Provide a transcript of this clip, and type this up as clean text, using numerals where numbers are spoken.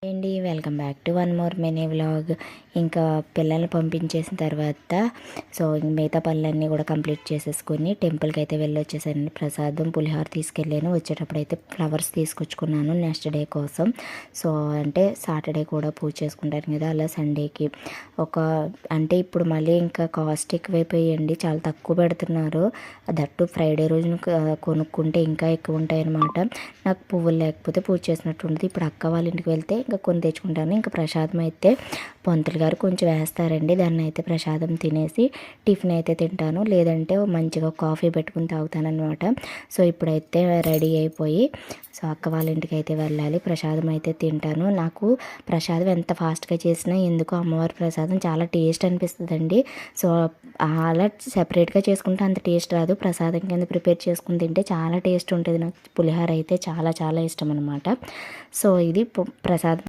అండి welcome back to one more mini vlog. ఇంకా పిల్లల్ని పంపించేసిన తర్వాత మిగతా పనులన్నీ కూడా కంప్లీట్ చేసేసుకొని టెంపుల్కి అయితే వెళ్ళి వచ్చేసానండి. ప్రసాదం పులిహోర తీసుకెళ్ళాను. వచ్చేటప్పుడు అయితే ఫ్లవర్స్ తీసుకొచ్చుకున్నాను నెక్స్ట్ డే కోసం. అంటే సాటర్డే కూడా పూజ చేసుకుంటాను కదా, అలా సండేకి అంటే ఇప్పుడు మళ్ళీ ఇంకా కాస్ట్ ఎక్కువైపోయాయండి, చాలా తక్కువ పెడుతున్నారు. దట్టు ఫ్రైడే రోజున కొనుక్కుంటే ఇంకా ఎక్కువ ఉంటాయి అన్నమాట. నాకు పువ్వులు లేకపోతే పూజ చేసినట్టు ఉంటుంది. ఇప్పుడు అక్క వాళ్ళ ఇంటికి వెళ్తే ఇంకా కొన్ని తెచ్చుకుంటాను. ఇంకా ప్రసాదం అయితే పంతులు గారు కొంచెం వేస్తారండి, దాన్ని అయితే ప్రసాదం తినేసి టిఫిన్ అయితే తింటాను, లేదంటే మంచిగా కాఫీ పెట్టుకుని తాగుతాను అనమాట. ఇప్పుడైతే రెడీ అయిపోయి అక్క వాళ్ళ ఇంటికి అయితే వెళ్ళాలి. ప్రసాదం అయితే తింటాను. నాకు ప్రసాదం ఎంత ఫాస్ట్గా చేసినా ఎందుకో అమ్మవారి ప్రసాదం చాలా టేస్ట్ అనిపిస్తుందండి. అలా సెపరేట్గా చేసుకుంటే అంత టేస్ట్ రాదు. ప్రసాదం కింద ప్రిపేర్ చేసుకుని తింటే చాలా టేస్ట్ ఉంటుంది. నాకు పులిహోర అయితే చాలా చాలా ఇష్టం అనమాట. ఇది ప్రసాదం